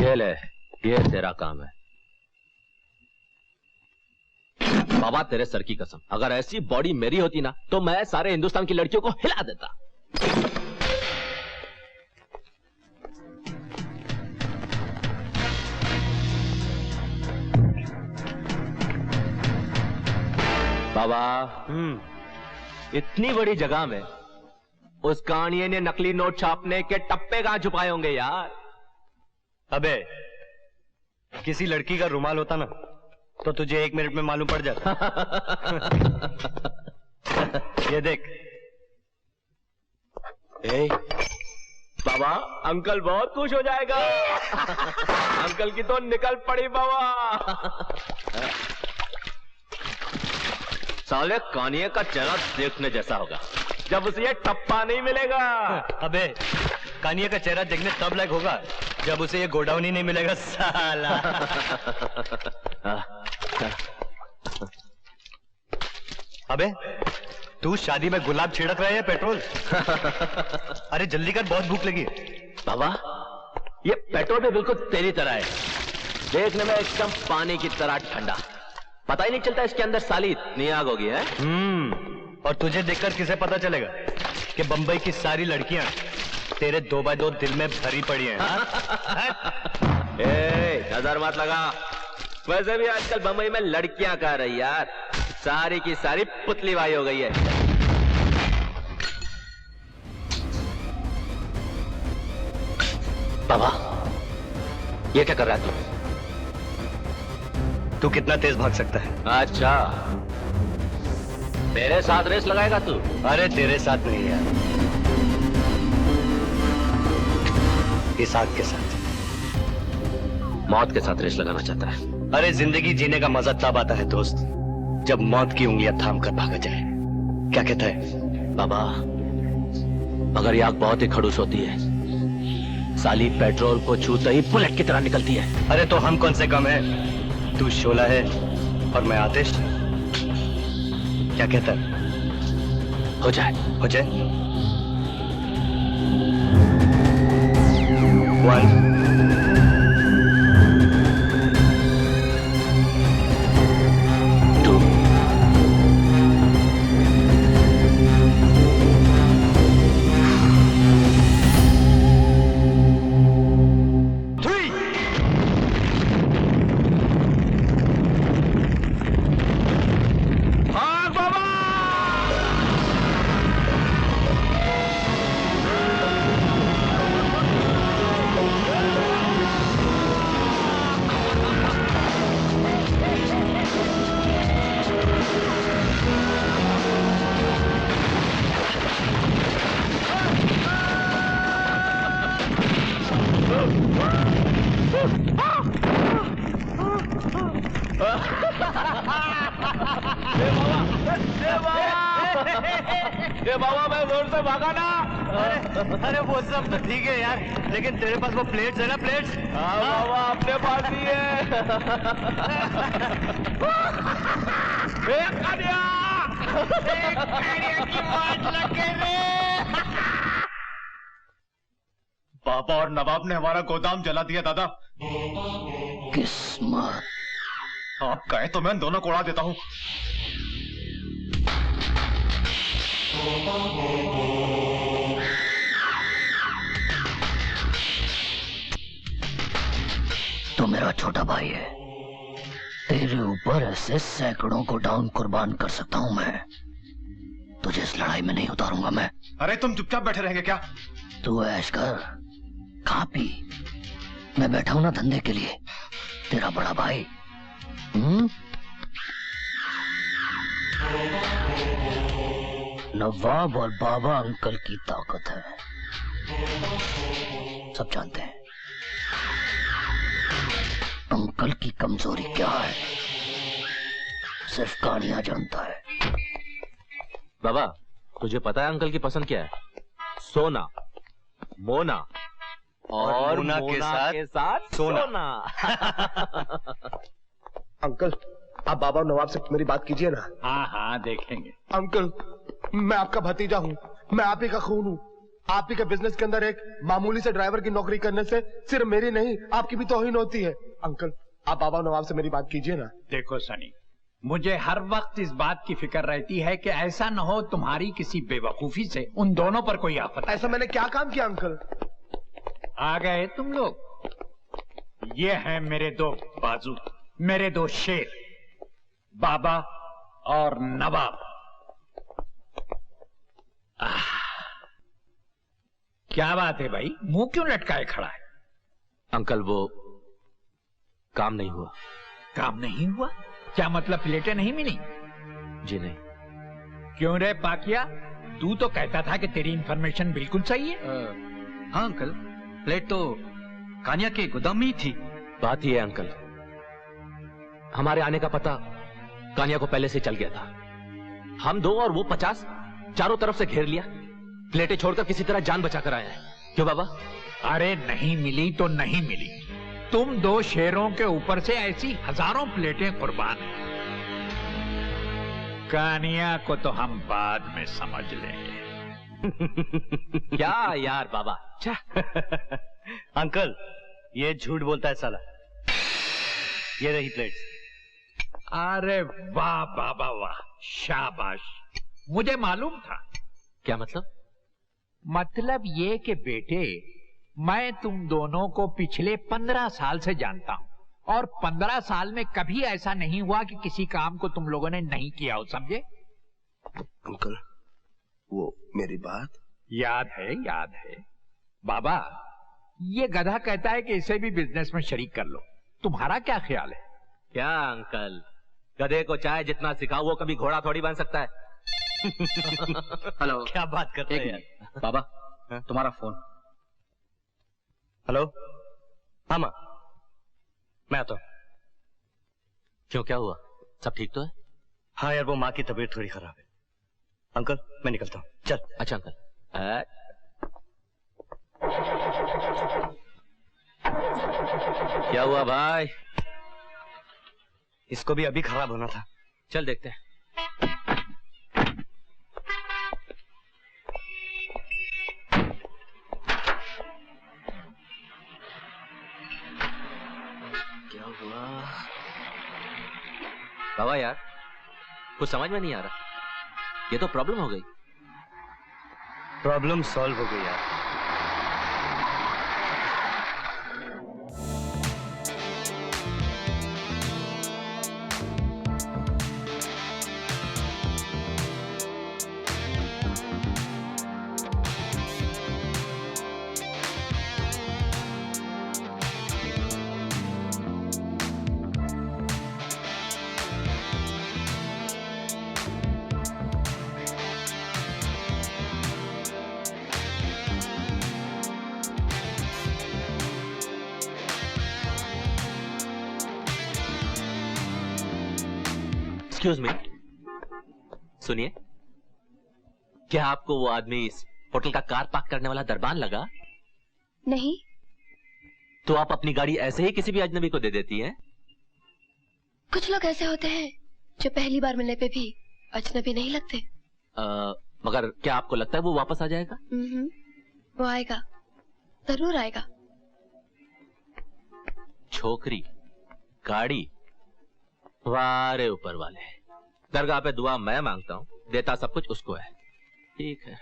ये ले, ये तेरा काम है। बाबा तेरे सर की कसम, अगर ऐसी बॉडी मेरी होती ना तो मैं सारे हिंदुस्तान की लड़कियों को हिला देता। बाबा इतनी बड़ी जगह में उस कानिये ने नकली नोट छापने के टप्पे कहां छुपाए होंगे यार। अबे किसी लड़की का रुमाल होता ना तो तुझे 1 मिनट में मालूम पड़ जाता। ये देख। बाबा अंकल बहुत खुश हो जाएगा। अंकल की तो निकल पड़ी बाबा। साले कानिये का चेहरा देखने जैसा होगा जब उसे ये टप्पा नहीं मिलेगा। अबे कानिये का चेहरा देखने तब लायक होगा जब उसे ये गोडाउन ही नहीं मिलेगा साला। अबे तू शादी में गुलाब छिड़क रहा है पेट्रोल? अरे जल्दी कर, बहुत भूख लगी है। बाबा ये पेट्रोल भी बिल्कुल तेरी तरह है, देखने में एकदम पानी की तरह ठंडा, पता ही नहीं चलता इसके अंदर साली इतनी आग होगी है। और तुझे देखकर किसे पता चलेगा कि बंबई की सारी लड़कियां तेरे 2x2 दिल में भरी पड़ी हैं। नजर मत लगा, वैसे भी आजकल बंबई में लड़कियां कह रही यार, सारी की सारी पुतली बाई हो गई है। बाबा ये क्या कर रहा है तू कितना तेज भाग सकता है? अच्छा मेरे साथ रेस लगाएगा तू? अरे तेरे साथ नहीं यार, इस आग के साथ, मौत के साथ रेस लगाना चाहता है। अरे जिंदगी जीने का मजा तब आता है दोस्त जब मौत की उंगलियां थाम कर भागा जाए। क्या कहता है? बाबा मगर ये आग बहुत ही खड़ूस होती है, साली पेट्रोल को छूते ही बुलेट की तरह निकलती है। अरे तो हम कौन से कम है? तू शोला है और मैं आतिश। क्या कहता है? हो जाए। 1 बाबा मैं जोर से भागा ना। अरे वो सब तो ठीक है यार, लेकिन तेरे पास वो प्लेट्स है ना? प्लेट्स? हाँ बाबा अपने पास ही है। की मौत लगे रे। पापा और नवाब ने हमारा गोदाम जला दिया दादा। किस्मत। आप कहे तो मैं दोनों को उड़ा देता हूँ। तो मेरा छोटा भाई है, तेरे ऊपर ऐसे सैकड़ों को डाउन कुर्बान कर सकता हूं मैं, तुझे इस लड़ाई में नहीं उतारूंगा मैं। अरे तुम चुपचाप बैठे रहेंगे क्या? तू ऐश कर, खा पी, मैं बैठा हूं ना धंधे के लिए, तेरा बड़ा भाई। नवाब और बाबा अंकल की ताकत है, सब जानते हैं। अंकल की कमजोरी क्या है सिर्फ कानिया जानता है। बाबा तुझे पता है अंकल की पसंद क्या है? सोना, मोना और मोना के साथ सोना। अंकल आप बाबा और नवाब से मेरी बात कीजिए ना। हाँ देखेंगे। अंकल मैं आपका भतीजा हूँ, मैं आप ही का खून हूँ, आप ही के बिजनेस के अंदर एक मामूली से ड्राइवर की नौकरी करने से सिर्फ मेरी नहीं आपकी भी तौहीन होती है। अंकल आप बाबा नवाब से मेरी बात कीजिए ना। देखो सनी, मुझे हर वक्त इस बात की फिक्र रहती है कि ऐसा न हो तुम्हारी किसी बेवकूफी से उन दोनों पर कोई आफत। ऐसा मैंने क्या काम किया अंकल? आ गए तुम लोग। ये हैं मेरे दो बाजू, मेरे दो शेर, बाबा और नवाब। क्या बात है भाई, मुंह क्यों लटकाए खड़ा है? अंकल वो काम नहीं हुआ। काम नहीं हुआ? क्या मतलब प्लेटें नहीं मिली? जी नहीं। क्यों रे पाकिया, तू तो कहता था कि तेरी इंफॉर्मेशन बिल्कुल सही है। हाँ अंकल, प्लेट तो कानिया के गोदाम में ही थी। बात यह है अंकल, हमारे आने का पता कानिया को पहले से चल गया था। हम दो और वो 50 चारों तरफ से घेर लिया। प्लेटें छोड़कर किसी तरह जान बचाकर आया है। क्यों बाबा? अरे नहीं मिली तो नहीं मिली, तुम दो शेरों के ऊपर से ऐसी हजारों प्लेटें कुर्बान हैं। कानिया को तो हम बाद में समझ लेंगे। क्या यार बाबा। अंकल ये झूठ बोलता है साला। ये रही प्लेट्स। अरे वाह बाबा वाह, शाबाश। मुझे मालूम था। क्या मतलब? मतलब ये कि बेटे, मैं तुम दोनों को पिछले 15 साल से जानता हूं और 15 साल में कभी ऐसा नहीं हुआ कि किसी काम को तुम लोगों ने नहीं किया हो, समझे? अंकल वो मेरी बात याद है, याद है। बाबा, ये गधा कहता है कि इसे भी बिजनेस में शरीक कर लो, तुम्हारा क्या ख्याल है? क्या अंकल, गधे को चाय जितना सिखाओ वो कभी घोड़ा थोड़ी बन सकता है। हेलो, क्या बात करते हैं यार? बाबा तुम्हारा फोन। हेलो, हाँ माँ मैं आता हूँ। क्यों, क्या हुआ? सब ठीक तो है? हाँ यार, वो माँ की तबीयत थोड़ी खराब है। अंकल मैं निकलता हूँ, चल। अच्छा अंकल। क्या हुआ भाई? इसको भी अभी खराब होना था। चल देखते हैं। क्या हुआ बाबा? यार कुछ समझ में नहीं आ रहा। ये तो प्रॉब्लम हो गई। प्रॉब्लम सॉल्व हो गई यार। एक्सक्यूज मी, सुनिए, क्या आपको वो आदमी इस होटल का कार पार्क करने वाला दरबान लगा? नहीं। तो आप अपनी गाड़ी ऐसे ही किसी भी अजनबी को दे देती हैं? कुछ लोग ऐसे होते हैं जो पहली बार मिलने पे भी अजनबी नहीं लगते। मगर क्या आपको लगता है वो वापस आ जाएगा? वो आएगा, जरूर आएगा। छोकरी, गाड़ी, वारे ऊपर वाले। दरगाह पे दुआ मैं मांगता हूँ, देता सब कुछ उसको है। ठीक है।